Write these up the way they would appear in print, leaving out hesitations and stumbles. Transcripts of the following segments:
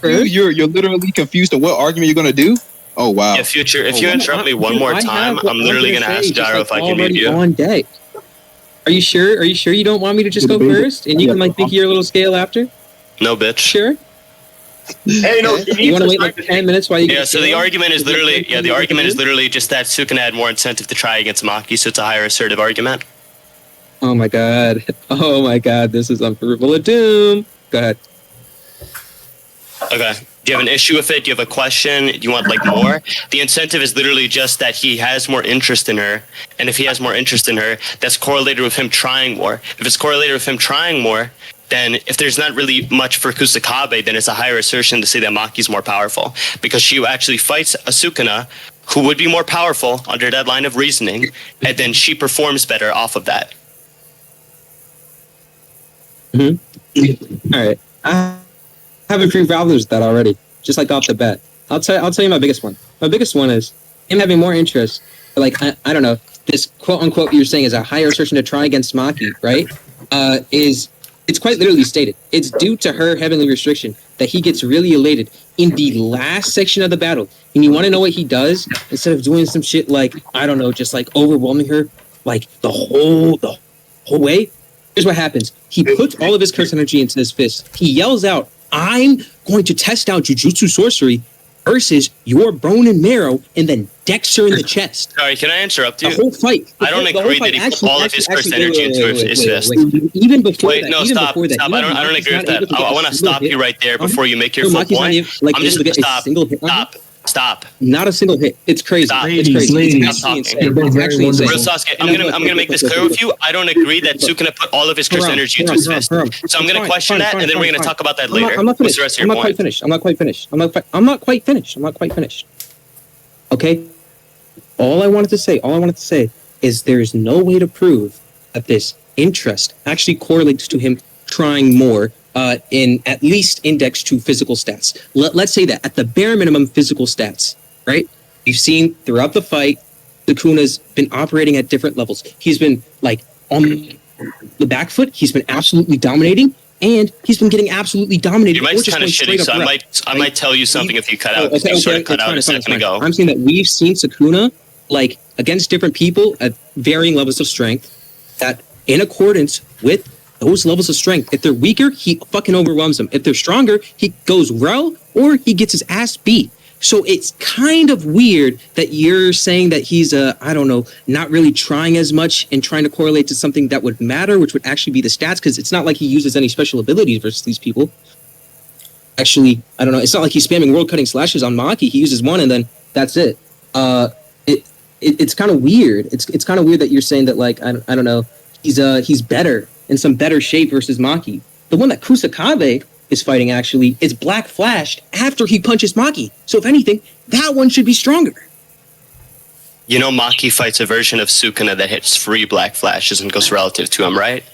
first. You're literally confused on what argument you're gonna do. Oh wow. Yeah, Future. If you interrupt me one more time, I'm literally gonna ask Gyro if I can mute you. On deck. Are you sure? Are you sure you don't want me to just go first, and you can like think of your little scale after? No, bitch. Sure. Hey, no. You want to wait like 10 minutes while you? Yeah. So the argument is literally, just that Sukuna had more incentive to try against Maki, so it's a higher assertive argument. Oh my god. Oh my god. This is unprovable of doom. Go ahead. Okay. Do you have an issue with it? Do you have a question? Do you want like more? The incentive is literally just that he has more interest in her, and if he has more interest in her, that's correlated with him trying more. If it's correlated with him trying more, then if there's not really much for Kusakabe, then it's a higher assertion to say that Maki's more powerful, because she actually fights a Sukuna who would be more powerful under that line of reasoning, and then she performs better off of that. Mm-hmm. All right. I have a few problems with that already, just like off the bat. I'll tell you my biggest one. My biggest one is him having more interest. Like I don't know, this quote unquote you're saying is a higher assertion to try against Maki, right? It's quite literally stated. It's due to her heavenly restriction that he gets really elated in the last section of the battle. And you want to know what he does? Instead of doing some shit like, I don't know, just like overwhelming her like the whole way. Here's what happens. He puts all of his curse energy into his fist. He yells out, I'm going to test out Jujutsu sorcery versus your bone and marrow, and then decks her in the chest. Sorry, can I interrupt you? The whole fight. I don't agree that he put all of his curse energy into his fist. Even before Wait, that. no, Even stop. before that. Stop. I don't agree with that. I want to stop you right there before you make your full point. I'm just going to stop. Stop. Not a single hit. It's crazy. Stop. It's crazy. Ladies. It's Stop actually insane. RealSasuke, I'm gonna make this clear with you. I don't agree that Sukuna put all of his curse energy into his fist. So I'm gonna question that, and then we're gonna talk about that later. I'm not What's the rest of your point? I'm not quite finished. Okay. All I wanted to say is there's no way to prove that this interest actually correlates to him trying more. In at least index to physical stats. Let's say that at the bare minimum physical stats, right? You've seen throughout the fight, Sukuna's been operating at different levels. He's been like on the back foot. He's been absolutely dominating, and he's been getting absolutely dominated. You might kind of shitty, so I might tell you something if you cut out. Okay, you sort of cut out a second ago. I'm saying that we've seen Sukuna like against different people at varying levels of strength. That in accordance with those levels of strength. If they're weaker, he fucking overwhelms them. If they're stronger, he goes rel or he gets his ass beat. So it's kind of weird that you're saying that he's, I don't know, not really trying as much and trying to correlate to something that would matter, which would actually be the stats, because it's not like he uses any special abilities versus these people. Actually, I don't know. It's not like he's spamming world-cutting slashes on Maki. He uses one and then that's it. It's kind of weird. It's kind of weird that you're saying that, like, I don't know, he's better, in some better shape versus Maki. The one that Kusakabe is fighting actually is black flashed after he punches Maki. So if anything, that one should be stronger. You know, Maki fights a version of Sukuna that hits 3 black flashes and goes relative to him, right?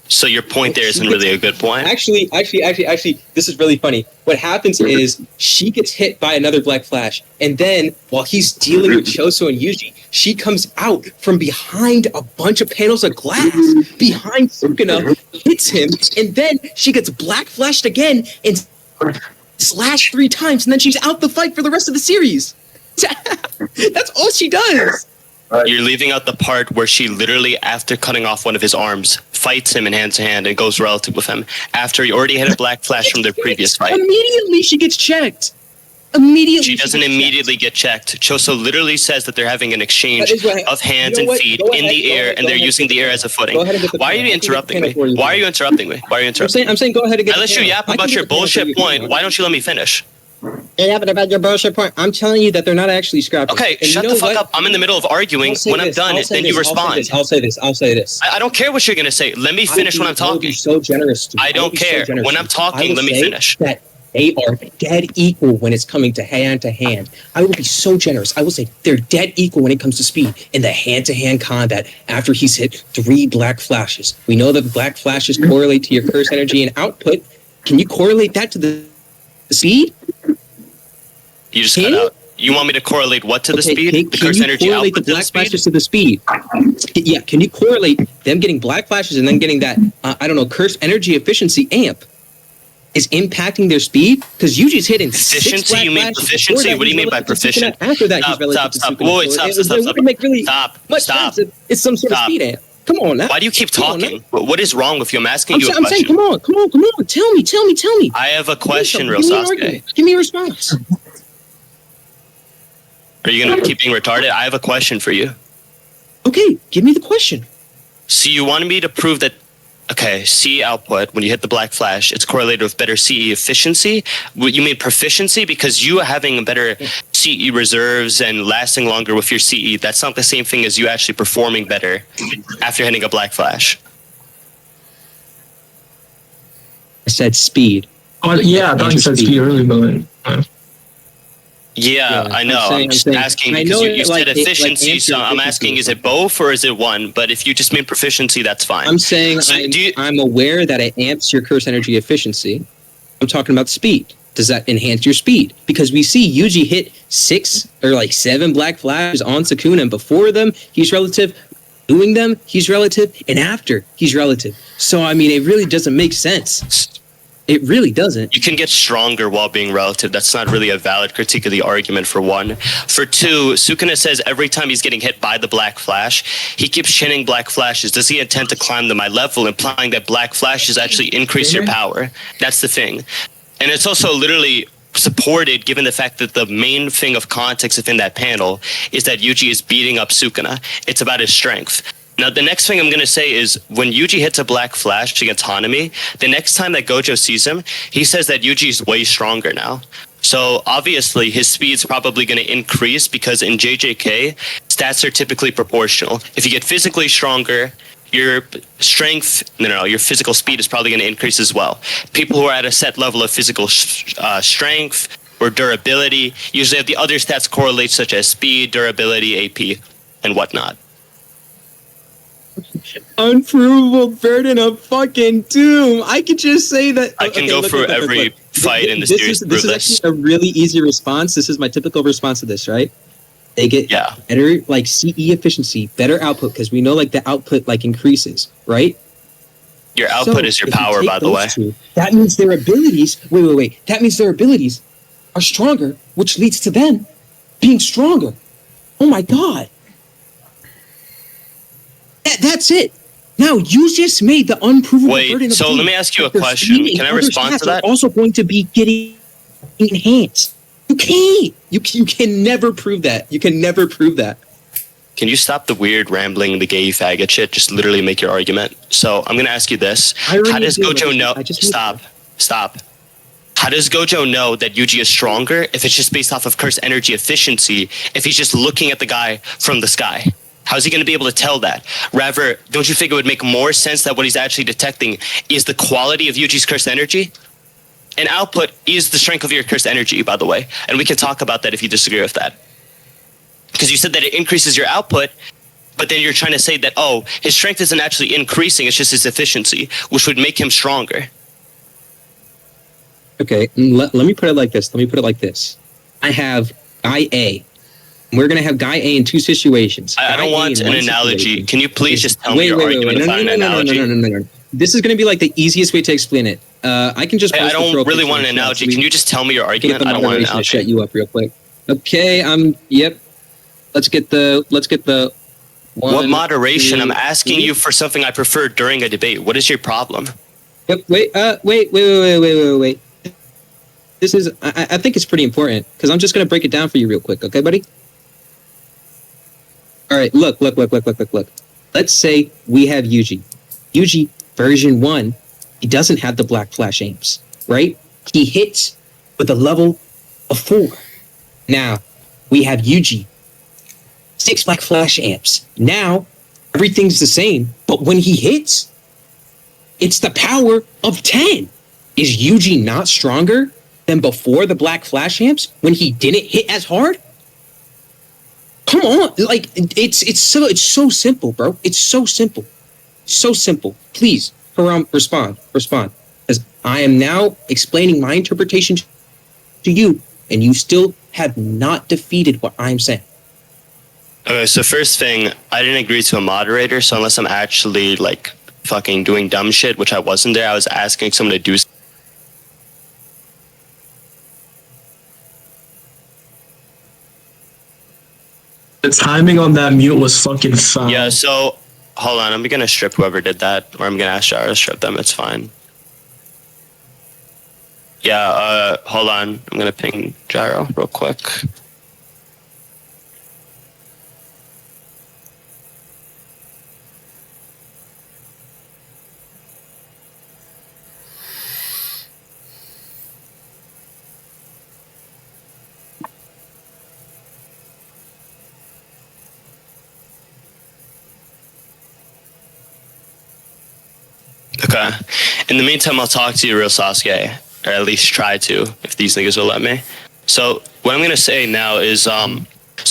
So your point there isn't really a good point. Actually, this is really funny. What happens is she gets hit by another black flash, and then while he's dealing with Choso and Yuji, she comes out from behind a bunch of panels of glass behind Sukuna, hits him, and then she gets black flashed again and slashed 3 times, and then she's out the fight for the rest of the series. That's all she does. You're leaving out the part where she literally, after cutting off one of his arms, fights him in hand-to-hand and goes relative with him after he already had a black flash from their previous fight. Immediately she gets checked. Immediately she doesn't immediately get checked. Choso literally says that they're having an exchange of hands and feet in the air, and they're using the air as a footing. Why are you interrupting me? Why are you interrupting me? I'm saying go ahead and get. Unless you yap about your bullshit point, why don't you let me finish? You're yapping about your bullshit point. I'm telling you that they're not actually scrapping. Okay, and shut the fuck up. I'm in the middle of arguing. When I'm done, then you respond. I'll say this. I don't care what you're going to say. Let me finish when I'm talking. So generous. I don't care. When I'm talking, let me finish. That they are dead equal when it's coming to hand. I will be so generous. I will say they're dead equal when it comes to speed in the hand-to-hand combat after he's hit 3 black flashes. We know that black flashes correlate to your curse energy and output. Can you correlate that to the speed? You just cut out. You want me to correlate what to the speed? The curse energy output the black flashes to the speed. Yeah, can you correlate them getting black flashes and then getting that, I don't know, curse energy efficiency amp? is impacting their speed? Because Yuji's hitting Proficiency? You mean proficiency? What do you mean by proficient? After that, he's relative to Sukuna. Wait, stop. It's some sort of speed amp. Come on now. Why do you keep talking? What is wrong with you? I'm asking you a question. I'm saying, come on. Tell me. I have a question, RealSasuke. Give me a response. Are you going to keep being retarded? I have a question for you. Okay, give me the question. So you wanted me to prove that, okay, CE output, when you hit the black flash, it's correlated with better CE efficiency. You mean proficiency? Because you having better CE reserves and lasting longer with your CE, that's not the same thing as you actually performing better after hitting a black flash. I said speed. Yeah, I thought you said speed earlier, but... Yeah, I know. I'm just asking because you said efficiency, so I'm asking, is it both or is it one? But if you just mean proficiency, that's fine. I'm saying I'm aware that it amps your curse energy efficiency. I'm talking about speed. Does that enhance your speed? Because we see Yuji hit 6 or 7 black flashes on Sukuna, and before them, he's relative. Doing them, he's relative. And after, he's relative. So, I mean, it really doesn't make sense. It really doesn't. You can get stronger while being relative. That's not really a valid critique of the argument, for one. For two, Sukuna says every time he's getting hit by the black flash, he keeps chinning black flashes. Does he intend to climb to my level, implying that black flashes actually increase your power? That's the thing. And it's also literally supported given the fact that the main thing of context within that panel is that Yuji is beating up Sukuna. It's about his strength. Now, the next thing I'm going to say is when Yuji hits a black flash against Hanami, the next time that Gojo sees him, he says that Yuji is way stronger now. So obviously his speed's probably going to increase because in JJK, stats are typically proportional. If you get physically stronger, your your physical speed is probably going to increase as well. People who are at a set level of physical strength or durability usually have the other stats correlate, such as speed, durability, AP, and whatnot. Unprovable burden of fucking doom. I could just say that. I can go through every fight in the series. This is actually a really easy response. This is my typical response to this, right? They get better CE efficiency, better output, because we know the output increases, right? Your output is your power, by the way. That means their abilities. Wait. That means their abilities are stronger, which leads to them being stronger. Oh my god. That's it. Now, you just made the unprovable burden of so doom. let me ask you a question. Can I respond to that? Also going to be getting enhanced. You can't. You can never prove that. You can never prove that. Can you stop the weird rambling, the gay faggot shit? Just literally make your argument. So I'm going to ask you this. How does Gojo know? Stop. How does Gojo know that Yuji is stronger if it's just based off of curse energy efficiency, if he's just looking at the guy from the sky? How's he going to be able to tell that? Rather, don't you think it would make more sense that what he's actually detecting is the quality of Yuji's cursed energy? And output is the strength of your cursed energy, by the way. And we can talk about that if you disagree with that. Because you said that it increases your output, but then you're trying to say that, oh, his strength isn't actually increasing, it's just his efficiency, which would make him stronger. Okay, let me put it like this. I have guy A. We're going to have guy A in two situations. I don't want an analogy. Can you please just tell me your argument without an analogy? No. This is going to be the easiest way to explain it. I can just... I don't really want an analogy. Can you just tell me your argument? I don't want an analogy. Shut you up real quick. Okay, yep. Let's get the what moderation? I'm asking you for something I prefer during a debate. What is your problem? Yep. Wait. This is. I think it's pretty important because I'm just gonna break it down for you real quick. Okay, buddy. All right. Look. Let's say we have Yuji. Yuji version 1. He doesn't have the black flash aims, right? He hits with a level of 4. Now we have Yuji. 6 black flash amps. Now, everything's the same, but when he hits, it's the power of 10. Is Yuji not stronger than before the black flash amps when he didn't hit as hard? Come on, it's so simple, bro. It's so simple. So simple. Please, Haram, respond. Because I am now explaining my interpretation to you, and you still have not defeated what I'm saying. Okay, so first thing, I didn't agree to a moderator, so unless I'm actually fucking doing dumb shit, which I wasn't there, I was asking someone to do. The timing on that mute was fucking foul. Yeah, so hold on, I'm gonna strip whoever did that, or I'm gonna ask Jara to strip them. It's fine. Yeah, hold on. I'm gonna ping Gyro real quick. Okay. In the meantime, I'll talk to you, RealSasuke, or at least try to, if these niggas will let me. So what I'm gonna say now is, so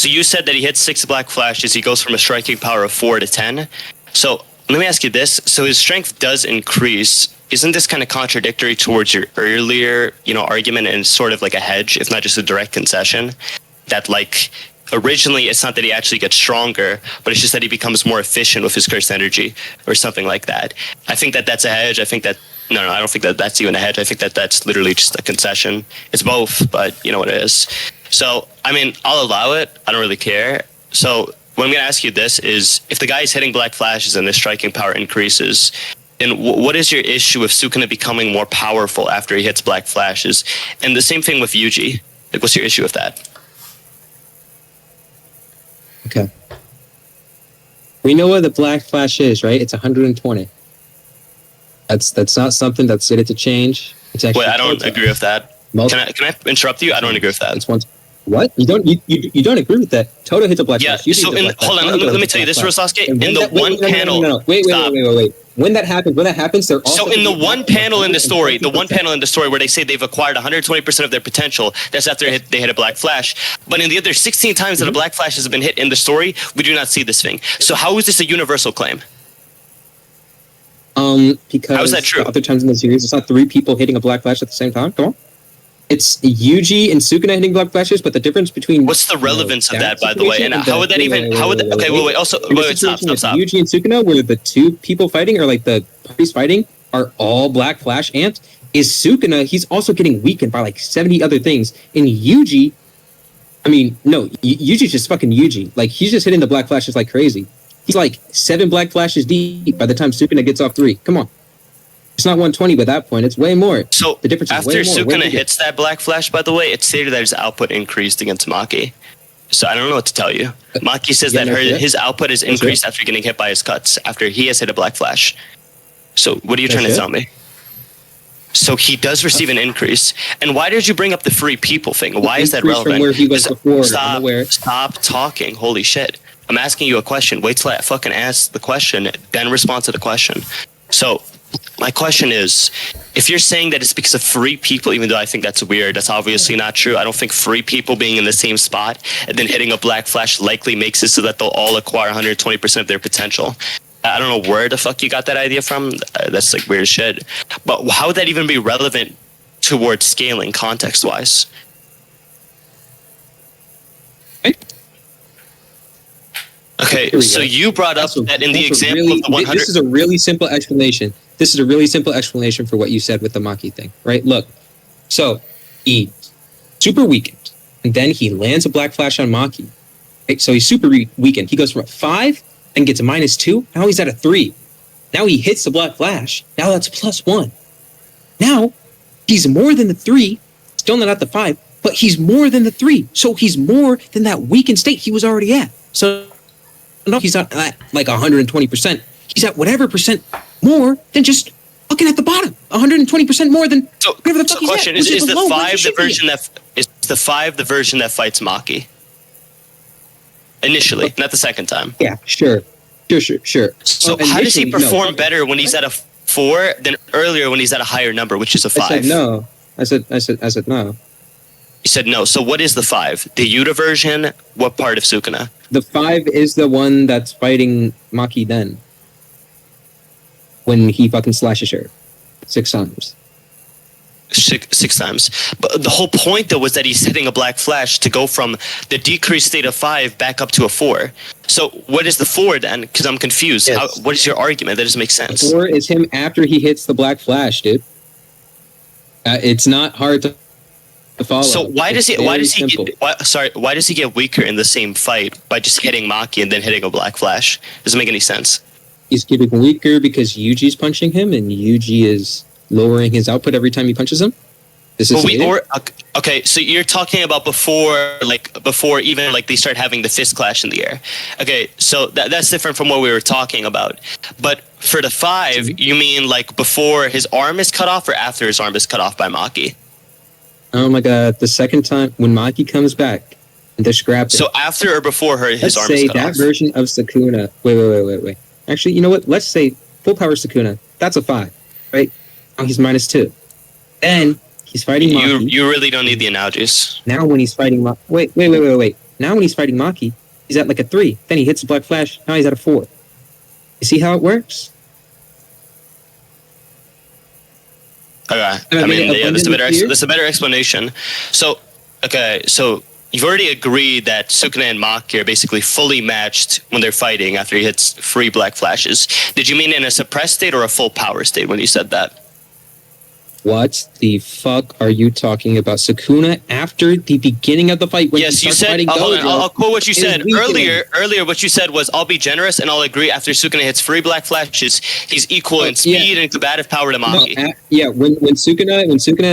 you said that he hits 6 black flashes. He goes from a striking power of 4 to 10. So let me ask you this: so his strength does increase. Isn't this kind of contradictory towards your earlier, argument, and sort of like a hedge, if not just a direct concession, that like originally it's not that he actually gets stronger, but it's just that he becomes more efficient with his cursed energy or something like that. I think that that's a hedge. I think that no, I don't think that that's even a hedge. I think that that's literally just a concession. It's both, but you know what it is. So I mean, I'll allow it. I don't really care. So what I'm going to ask you this is, if the guy is hitting black flashes and his striking power increases, then what is your issue with Sukuna becoming more powerful after he hits black flashes? And the same thing with Yuji. Like, what's your issue with that? Okay. We know what the black flash is, right? It's 120. That's not something that's slated to change. It's actually. Wait, I don't agree with that. Can I interrupt you? I don't agree with that. It's once. What? You don't agree with that? Toto hits a black flash. Yeah. So hold on. Let me tell you this, RealSasuke. In the one panel. No. Wait. When that happens, they're also. So in the one panel in the story, where they say they've acquired 120% of their potential, that's after they hit a black flash. But in the other 16 times that a black flash has been hit in the story, we do not see this thing. So how is this a universal claim? Because how is that true? Other times in the series, it's not 3 people hitting a black flash at the same time. Come on. It's Yuji and Sukuna hitting black flashes, but the difference between what's the relevance of that, by the way, and how would that even? How would that? Okay, wait. Also, wait. Stop. Yuji and Sukuna, where the 2 people fighting, or like the parties fighting, are all black flash ants. Is Sukuna? He's also getting weakened by like 70 other things. In Yuji, I mean, no, Yuji's just fucking Yuji. Like, he's just hitting the black flashes like crazy. He's like 7 black flashes deep by the time Sukuna gets off 3. Come on. It's not 120 by that point. It's way more. So the difference after is way more. Sukuna hits that black flash, by the way, it's stated that his output increased against Maki. So I don't know what to tell you. Maki says that his output is increased after getting hit by his cuts, after he has hit a black flash. So what are you trying to tell me? So he does receive an increase. And why did you bring up the free people thing? Why is that relevant? From where he was before. Stop talking. Holy shit. I'm asking you a question. Wait till I fucking ask the question, then respond to the question. So my question is, if you're saying that it's because of free people, even though I think that's weird, that's obviously not true. I don't think free people being in the same spot and then hitting a black flash likely makes it so that they'll all acquire 120% of their potential. I don't know where the fuck you got that idea from. That's like weird as shit. But how would that even be relevant towards scaling context-wise? Okay, so you brought up that in the example of the 100... This is a really simple explanation. This is a really simple explanation for what you said with the Maki thing, right? Look, so he super weakened, and then he lands a black flash on Maki. Right? So he's super weakened. He goes from a 5 and gets a -2. Now he's at a 3. Now he hits the black flash. Now that's +1. Now he's more than the 3, still not at the 5, but he's more than the 3. So he's more than that weakened state he was already at. So no, he's not at like 120%. He's at whatever percent more than just fucking at the bottom. 120% more than whatever the fuck he's question at. Is the 5 the version that fights Maki? Initially, not the second time. Yeah, sure. So how does he perform better when he's at a 4 than earlier when he's at a higher number, which is a 5? I said no. I said no. You said no. So what is the 5? The Yuta version? What part of Sukuna? The 5 is the one that's fighting Maki then. When he fucking slashes her 6 times. Six times. But the whole point, though, was that he's hitting a black flash to go from the decreased state of 5 back up to a 4. So what is the 4 then? Because I'm confused. Yes. What is your argument? That doesn't make sense. 4 is him after he hits the black flash, dude. It's not hard to The follow. So why It's does he very simple. why does he get weaker in the same fight by just hitting Maki and then hitting a Black Flash? Doesn't make any sense. He's getting weaker because Yuji's punching him, and Yuji is lowering his output every time he punches him. This is Okay, so you're talking about before even like they start having the fist clash in the air. Okay, so that's different from what we were talking about. But for the 5, you mean like before his arm is cut off or after his arm is cut off by Maki? Oh my god! The second time when Maki comes back and they're scrapping. So after or before his arm is cut off? Let's say that version of Sukuna. Wait. Actually, you know what? Let's say full power Sukuna. That's a 5, right? Now he's -2. Then he's fighting Maki. You really don't need the analogies. Now when he's fighting Maki... Wait. Now when he's fighting Maki, he's at like a 3. Then he hits a Black Flash. Now he's at a 4. You see how it works? Okay. I mean, yeah, that's a better explanation. So, okay, so you've already agreed that Sukuna and Maki are basically fully matched when they're fighting after he hits 3 Black Flashes. Did you mean in a suppressed state or a full power state when you said that? What the fuck are you talking about? Sukuna after the beginning of the fight when yes, he you starts said. fighting Hold on, Gojo, I'll quote what you said weakening. earlier. What you said was, "I'll be generous and I'll agree." After Sukuna hits 3 Black Flashes, he's equal in speed and combative power to Maki. No, when Sukuna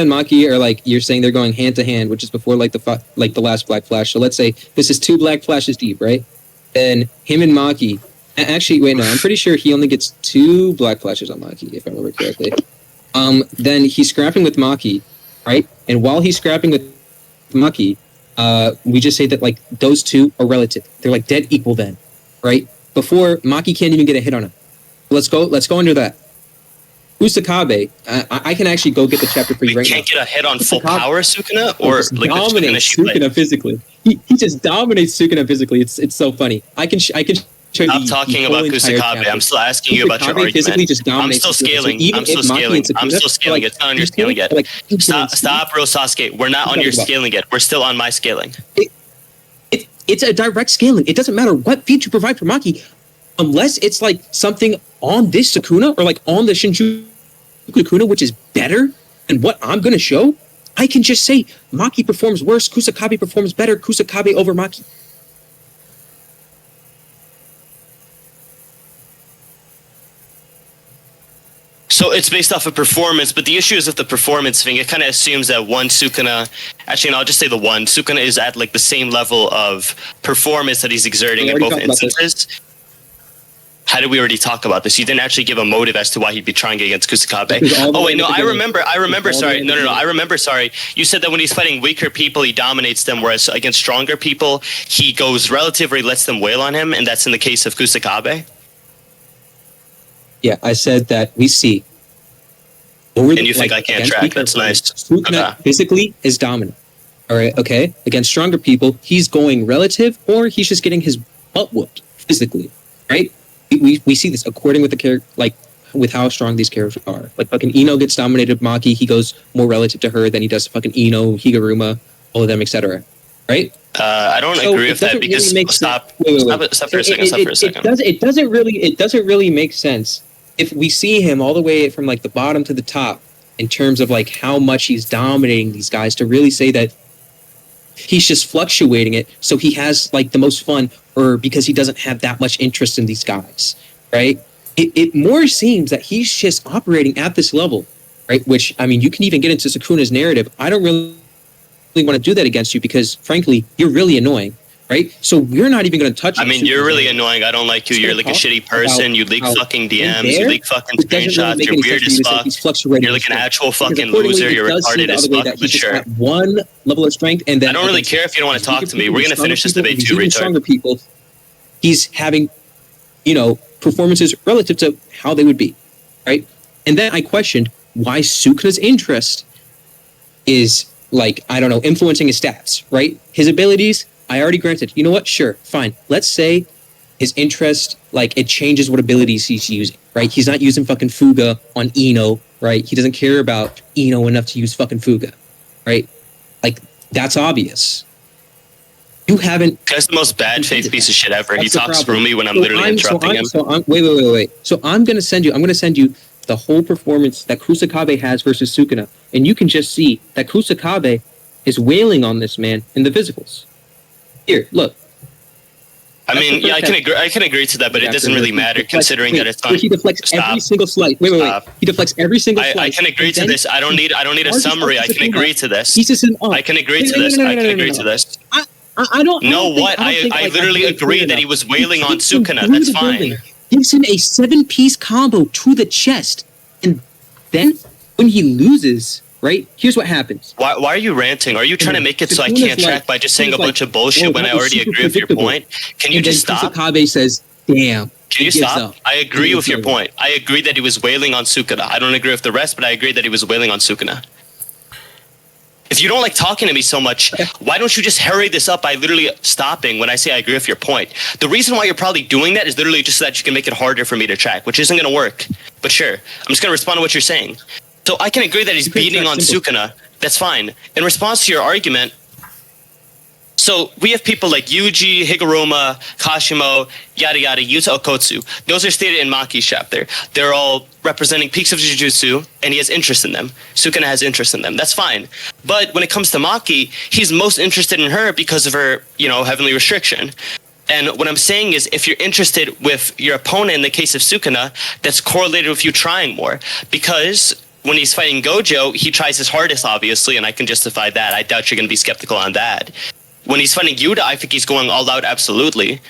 and Maki are like, you're saying they're going hand to hand, which is before like the last Black Flash. So let's say this is 2 Black Flashes deep, right? Then him and Maki. Actually, wait, no, I'm pretty sure he only gets 2 Black Flashes on Maki, if I remember correctly. Then he's scrapping with Maki, right? And while he's scrapping with Maki, we just say that like those 2 are relative. They're like dead equal then, right? Before Maki can't even get a hit on him. Let's go under that. Kusakabe, I can actually go get the chapter for you right now. You can't get a hit on full power Sukuna, or like dominates Sukuna physically. He just dominates Sukuna physically. It's so funny. I can I'm talking about Kusakabe. I'm still asking you about your argument. I'm still scaling. I'm still scaling. It's not on your scaling yet. Stop, RealSasuke. We're not on your scaling yet. We're still on my scaling. It's a direct scaling. It doesn't matter what feat you provide for Maki, unless it's like something on this Sukuna or like on the Shinjuku Sukuna, which is better than what I'm going to show. I can just say Maki performs worse, Kusakabe performs better, Kusakabe over Maki. So it's based off of performance, but the issue is with the performance thing. It kind of assumes that one Sukuna, actually, no, I'll just say the one Sukuna is at like the same level of performance that he's exerting in both instances. How did we already talk about this? You didn't actually give a motive as to why he'd be trying against Kusakabe. Oh wait, no, I remember. Sorry, no, I remember. Sorry, you said that when he's fighting weaker people, he dominates them, whereas against stronger people, he goes relatively, lets them wail on him, and that's in the case of Kusakabe. Yeah, I said that we see. And you think I can't track? That's nice. Sukuna physically is dominant. All right, okay. Against stronger people, he's going relative, or he's just getting his butt whooped physically, right? We see this according with the character, like with how strong these characters are. Like fucking Ino gets dominated Maki, he goes more relative to her than he does fucking Ino, Higuruma, all of them, etc. Right? I don't agree with that because stop for a second. It doesn't really make sense if we see him all the way from like the bottom to the top in terms of like how much he's dominating these guys to really say that he's just fluctuating it so he has like the most fun, or because he doesn't have that much interest in these guys, right? It more seems that he's just operating at this level, right? Which, I mean, you can even get into Sukuna's narrative. I don't really want to do that against you because, frankly, you're really annoying, right? So we're not even going to touch. I mean, you're really annoying. I don't like you. You're like a shitty person. You leak fucking DMs. You leak fucking screenshots. You're weird as fuck. You're like an actual fucking loser. You're retarded as fuck. But sure. One level of strength, and then I don't really care if you don't want to talk to me. We're gonna finish this debate too, retard. Stronger people, he's having, performances relative to how they would be, right? And then I questioned why Sukuna's interest is like, I don't know, influencing his stats, right? His abilities. I already granted. You know what? Sure, fine. Let's say his interest, like, it changes what abilities he's using, right? He's not using fucking Fuga on Ino, right? He doesn't care about Ino enough to use fucking Fuga, right? Like, that's obvious. You haven't... That's the most bad faith piece of shit ever. He talks through me when I'm literally interrupting him. Wait. So I'm going to send you the whole performance that Kusakabe has versus Sukuna. And you can just see that Kusakabe is wailing on this man in the physicals. Here, look. I mean, yeah, I can agree to that, but it doesn't really matter considering that it's on. He deflects every single slight. Wait. He deflects every single slight. I can agree to this. I don't need a summary. I can agree to this. Pieces him up. I can agree to this. I can agree to this. I don't. I literally agree that he was wailing on Sukuna. That's fine. Gives him a 7-piece combo to the chest, and then when he loses, right? Here's what happens. Why are you ranting? Are you trying to make it so I can't track by just saying a bunch of bullshit when I already agree with your point? Can you just stop? Kusakabe says, "Damn." Can you stop? I agree with your point. I agree that he was wailing on Sukuna. I don't agree with the rest, but I agree that he was wailing on Sukuna. If you don't like talking to me so much, why don't you just hurry this up by literally stopping when I say I agree with your point? The reason why you're probably doing that is literally just so that you can make it harder for me to track, which isn't going to work. But sure, I'm just going to respond to what you're saying. So I can agree that he's beating on Sukuna. That's fine. In response to your argument, so we have people like Yuji, Higuruma, Kashimo, yada yada, Yuta Okotsu. Those are stated in Maki's chapter. They're all representing peaks of Jujutsu, and he has interest in them. Sukuna has interest in them. That's fine. But when it comes to Maki, he's most interested in her because of her, heavenly restriction. And what I'm saying is, if you're interested with your opponent in the case of Sukuna, that's correlated with you trying more. Because when he's fighting Gojo, he tries his hardest, obviously, and I can justify that. I doubt you're going to be skeptical on that. When he's fighting Yuta, I think he's going all out, absolutely.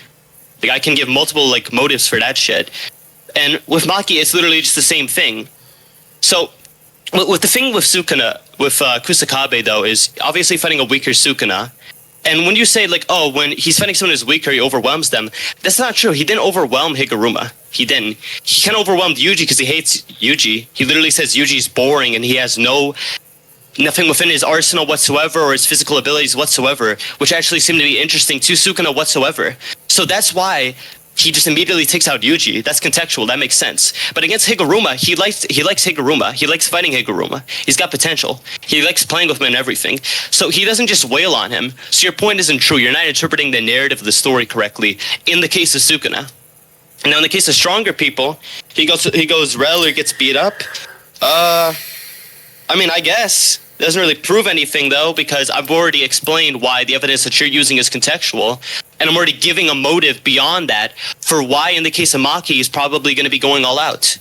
Like, I can give multiple motives for that shit. And with Maki, it's literally just the same thing. So, with the thing with Sukuna, with Kusakabe, though, is obviously fighting a weaker Sukuna. And when you say, when he's fighting someone who's weaker, he overwhelms them, that's not true. He didn't overwhelm Higuruma. He didn't. He kind of overwhelmed Yuji because he hates Yuji. He literally says Yuji's boring and he has nothing within his arsenal whatsoever or his physical abilities whatsoever, which actually seem to be interesting to Sukuna whatsoever. So that's why he just immediately takes out Yuji. That's contextual. That makes sense. But against Higuruma, he likes Higuruma. He likes fighting Higuruma. He's got potential. He likes playing with him and everything. So he doesn't just wail on him. So your point isn't true. You're not interpreting the narrative of the story correctly in the case of Sukuna. Now, in the case of stronger people, he goes rel or gets beat up. I guess. It doesn't really prove anything, though, because I've already explained why the evidence that you're using is contextual, and I'm already giving a motive beyond that for why, in the case of Maki, he's probably going to be going all out.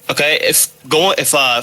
Okay? If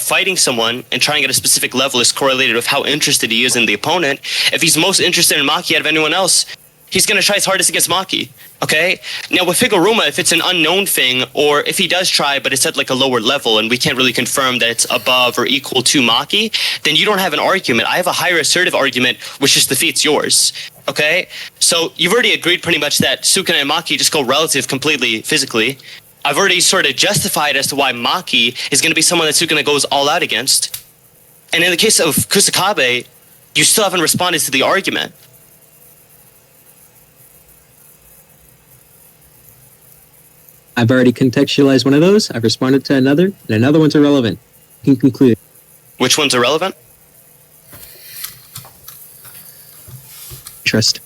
fighting someone and trying at a specific level is correlated with how interested he is in the opponent, if he's most interested in Maki out of anyone else, he's going to try his hardest against Maki. Okay? Now, with Higuruma, if it's an unknown thing, or if he does try, but it's at a lower level, and we can't really confirm that it's above or equal to Maki, then you don't have an argument. I have a higher assertive argument, which just defeats yours. Okay? So, you've already agreed pretty much that Sukuna and Maki just go relative completely physically. I've already sort of justified as to why Maki is going to be someone that Sukuna goes all out against. And in the case of Kusakabe, you still haven't responded to the argument. I've already contextualized one of those. I've responded to another, and another one's irrelevant. You can conclude. Which one's irrelevant? Trust.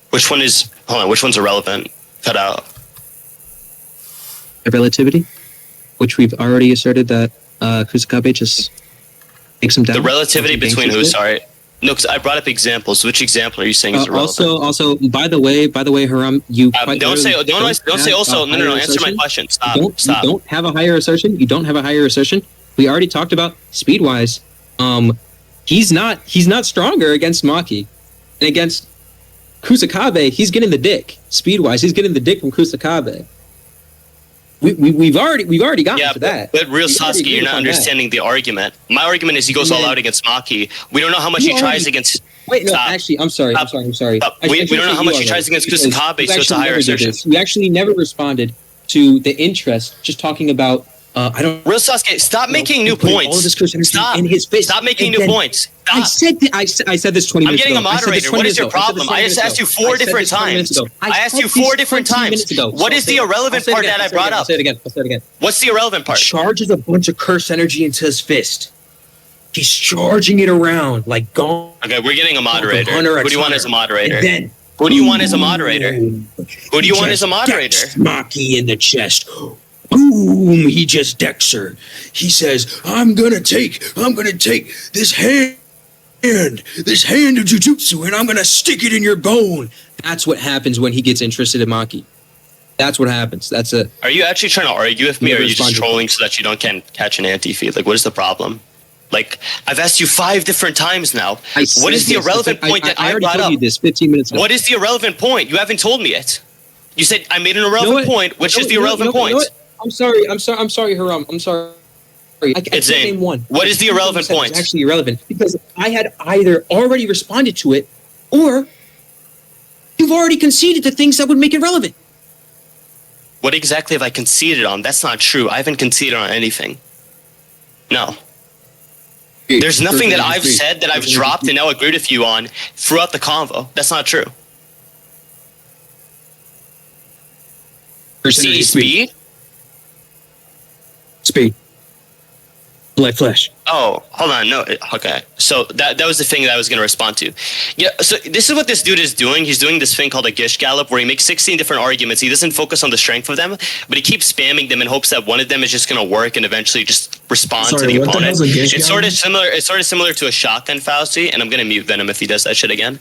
Which one's irrelevant? Cut out. The relativity, which we've already asserted that Kusakabe just takes him down. The relativity between who? Sorry. No, because I brought up examples. Which example are you saying is irrelevant? Also, by the way, Haram, you don't say also. No. Answer my question. Stop. You don't have a higher assertion. You don't have a higher assertion. We already talked about speed wise. He's not stronger against Maki, and against Kusakabe, he's getting the dick. Speed wise, he's getting the dick from Kusakabe. We've already gotten to that. But RealSasuke, you're not understanding the argument. My argument is he goes all out against Maki. We don't know how much he tries against. Wait, no, actually, I'm sorry. We don't know how much he tries against Kusakabe, so it's a higher assertion. We actually never responded to the interest. Just talking about. RealSasuke, stop making new points. Stop. In his face. Stop making new points. Stop. I said this 20 minutes ago. I'm getting a moderator. What is your problem? I just asked you 4 different times. I asked you 4 different times. What is the irrelevant part that I brought up? I'll say it again. What's the irrelevant part? He charges a bunch of curse energy into his fist. He's charging it around like gone. Okay, we're getting a moderator. Who do you want as a moderator? And then, who do you want as a moderator? Who do you want as a moderator? Maki in the chest. Boom! He just decks her. He says, I'm gonna take this hand this hand of jujutsu, and I'm gonna stick it in your bone. That's what happens when he gets interested in Maki. That's what happens. Are you actually trying to argue with me, or are you just Respond to- trolling so that you don't can catch an anti-feed? Like, what is the problem? Like, I've asked you 5 different times now. What is the irrelevant point that I already brought told up? you this 15 minutes ago. What is the irrelevant point? You haven't told me it. You said I made an irrelevant point. Which is the irrelevant point? I'm sorry, Haram. I'm sorry. I can't Zane. name one. What is the irrelevant point? It's actually irrelevant because I had either already responded to it or you've already conceded to things that would make it relevant. What exactly have I conceded on? That's not true. I haven't conceded on anything. No. There's nothing that I've said that I've dropped and now agreed with you on throughout the convo. That's not true. See speed? Speed. Blood flesh. Oh, hold on. No, okay. So that was the thing that I was going to respond to. Yeah, so this is what this dude is doing. He's doing this thing called a Gish Gallop where he makes 16 different arguments. He doesn't focus on the strength of them, but he keeps spamming them in hopes that one of them is just going to work and eventually just respond to the opponent. It's sort of similar to a shotgun fallacy, and I'm going to mute Venom if he does that shit again.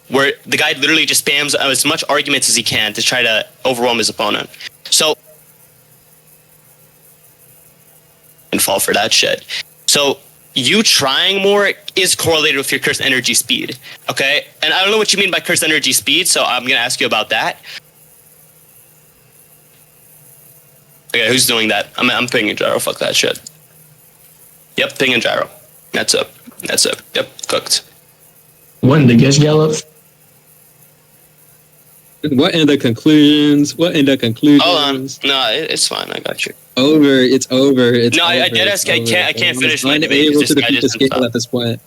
Where the guy literally just spams as much arguments as he can to try to overwhelm his opponent. So and fall for that shit. So you trying more is correlated with your cursed energy speed, okay? And I don't know what you mean by cursed energy speed, so I'm gonna ask you about that. Okay, who's doing that? I'm pinging Gyro. Fuck that shit. Yep, pinging Gyro. That's up. Yep, cooked. When the Gish Gallop? What end of conclusions? Hold on. No, it's fine. I got you. It's over. No, I did ask. I can't finish my debate. Unable to This guy defeat the doesn't scale stop. at this point.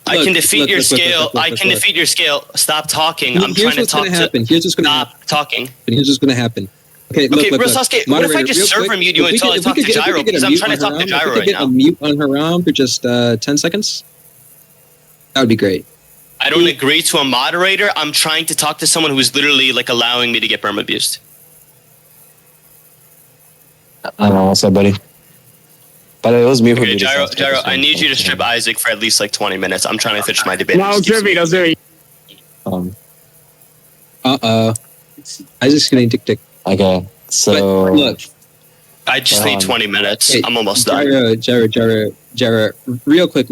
I can defeat your scale. I can defeat your scale. Stop talking. I'm trying to talk to. Here's what's gonna happen. Stop talking. Here's what's gonna happen. Okay, Okay, RealSasuke, what if I just server mute you until I talk to Gyro? Because I'm trying to talk to Gyro right now. A mute on Haram for just 10 seconds. That would be great. I don't agree to a moderator. I'm trying to talk to someone who's literally like allowing me to get perma abused. I don't know what's up, buddy. But it was me who Okay, did Gyro, this. I need you to strip Isaac for at least like 20 minutes. I'm trying to finish my debate. No, Jeremy, no, Jeremy. Isaac's getting tick. Okay, so But look, I just need 20 minutes. hey, I'm almost done. Jara, real quick.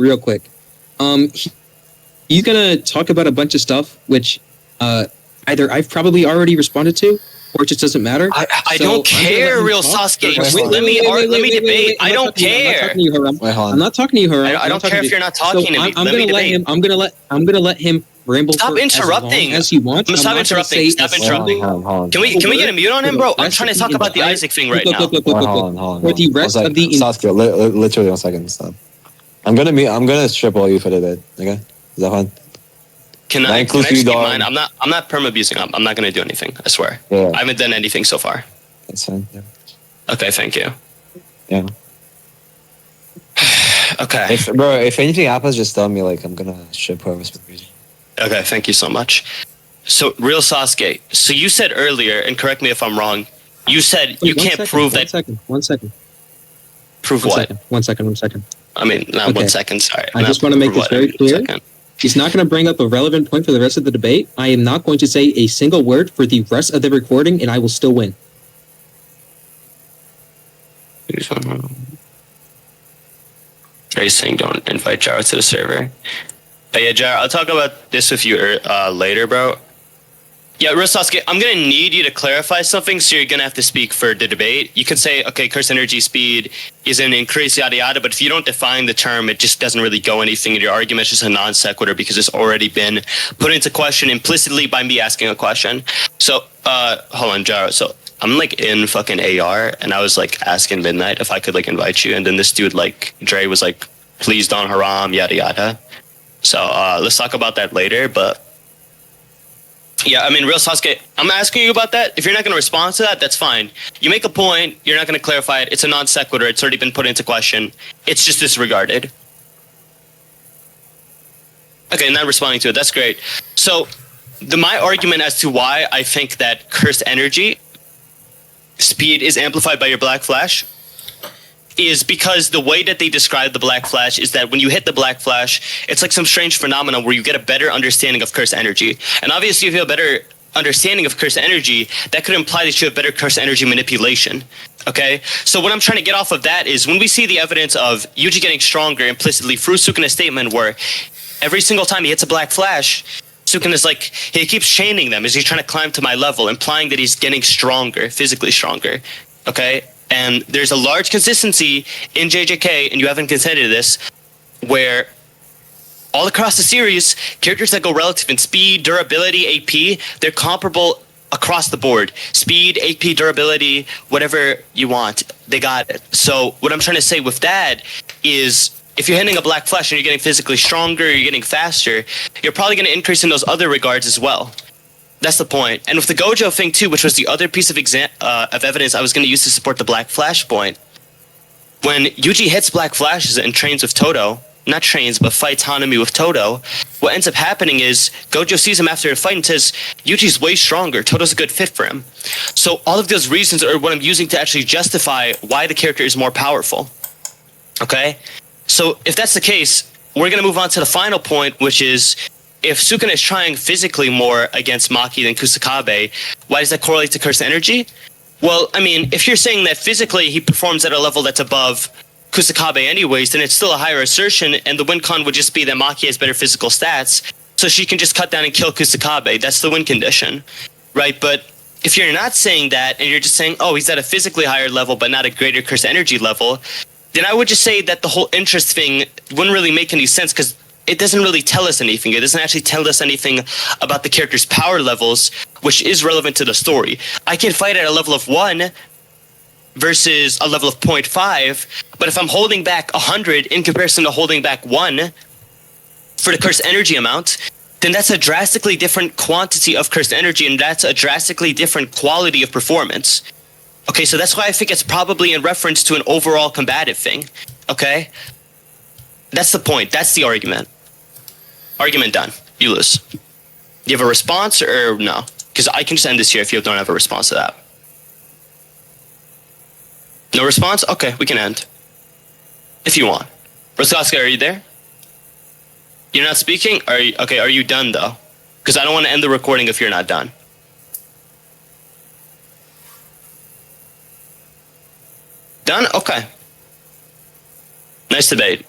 He's gonna talk about a bunch of stuff which either I've probably already responded to, or it just doesn't matter. I So don't care, RealSasuke. Let me debate. I don't care. I'm not talking to you, Haram. I don't care if you're not talking to me. I'm gonna let him. I'm gonna let him ramble. Stop for interrupting. as he wants. Stop interrupting. Stop interrupting. Hold on. Can we get a mute on him, bro? I'm trying to talk about the Isaac thing right now. Hold on. For the rest of the Sasuke, literally 1 second. Stop. I'm gonna strip all you for the bit. Okay, is that fine? Can I just keep mine? I'm not perma abusing. I'm not gonna do anything. I swear. Yeah, I haven't done anything so far. that's fine. Yeah. Okay, thank you. Yeah. Okay. If anything happens, just tell me. Like I'm gonna strip whoever's abusing. Okay, thank you so much. So, RealSasuke, so you said earlier, and correct me if I'm wrong, you said you can't prove that. 1 second. Prove what? 1 second. I mean, not Okay. 1 second, sorry. I just want to make this very clear. He's not going to bring up a relevant point for the rest of the debate. I am not going to say a single word for the rest of the recording, and I will still win. Trey's saying don't invite Jaro to the server. But yeah, Jaro, I'll talk about this with you later, bro. Yeah, RealSasuke, I'm going to need you to clarify something, so you're going to have to speak for the debate. You could say, okay, curse energy speed is an increase, yada yada, but if you don't define the term, it just doesn't really go anything in your argument. It's just a non sequitur because it's already been put into question implicitly by me asking a question. So, hold on, Jaro. So, I'm like in fucking AR, and I was like asking Midnight if I could like invite you, and then this dude, like, Dre was like, please don't haram, yada yada. So, let's talk about that later, but yeah, I mean, RealSasuke, I'm asking you about that. If you're not going to respond to that, that's fine. You make a point, you're not going to clarify it. It's a non sequitur. It's already been put into question. It's just disregarded. Okay, not responding to it. That's great. So, my argument as to why I think that cursed energy speed is amplified by your Black Flash is because the way that they describe the Black Flash is that when you hit the Black Flash, it's like some strange phenomenon where you get a better understanding of curse energy. And obviously, if you have a better understanding of curse energy, that could imply that you have better curse energy manipulation. Okay? So what I'm trying to get off of that is when we see the evidence of Yuji getting stronger implicitly through Sukuna's statement where every single time he hits a Black Flash, Sukuna's like, he keeps chaining them as he's trying to climb to my level, implying that he's getting stronger, physically stronger. Okay? And there's a large consistency in JJK, and you haven't considered this, where all across the series, characters that go relative in speed, durability, AP, they're comparable across the board. Speed, AP, durability, whatever you want, they got it. So what I'm trying to say with that is if you're hitting a Black Flash and you're getting physically stronger, you're getting faster, you're probably going to increase in those other regards as well. That's the point. And with the Gojo thing too, which was the other piece of evidence I was going to use to support the Black Flash point, when Yuji hits Black Flashes and trains with Todo, not trains, but fights Hanami with Todo, what ends up happening is Gojo sees him after a fight and says, Yuji's way stronger, Todo's a good fit for him. So all of those reasons are what I'm using to actually justify why the character is more powerful. Okay? So if that's the case, we're going to move on to the final point, which is if Sukuna is trying physically more against Maki than Kusakabe, why does that correlate to curse energy? Well, I mean, if you're saying that physically he performs at a level that's above Kusakabe anyways, then it's still a higher assertion, and the win con would just be that Maki has better physical stats, so she can just cut down and kill Kusakabe. That's the win condition, right? But if you're not saying that, and you're just saying, oh, he's at a physically higher level but not a greater curse energy level, then I would just say that the whole interest thing wouldn't really make any sense, because it doesn't really tell us anything. It doesn't actually tell us anything about the character's power levels, which is relevant to the story. I can fight at a level of 1 versus a level of 0.5, but if I'm holding back 100 in comparison to holding back 1 for the cursed energy amount, then that's a drastically different quantity of cursed energy, and that's a drastically different quality of performance. Okay, so that's why I think it's probably in reference to an overall combative thing. Okay? That's the point. That's the argument. Argument done. You lose. Do you have a response or no? Because I can just end this here if you don't have a response to that. No response? Okay, we can end. If you want. RealSasuke, are you there? You're not speaking? Are you done though? Because I don't want to end the recording if you're not done. Done? Okay. Nice debate.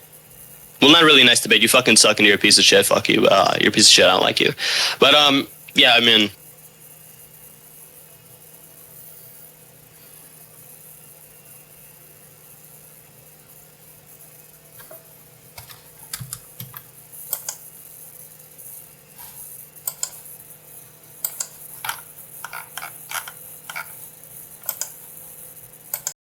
Well, not really nice debate. You fucking suck and you're a piece of shit. Fuck you. You're a piece of shit. I don't like you. But, yeah, I mean,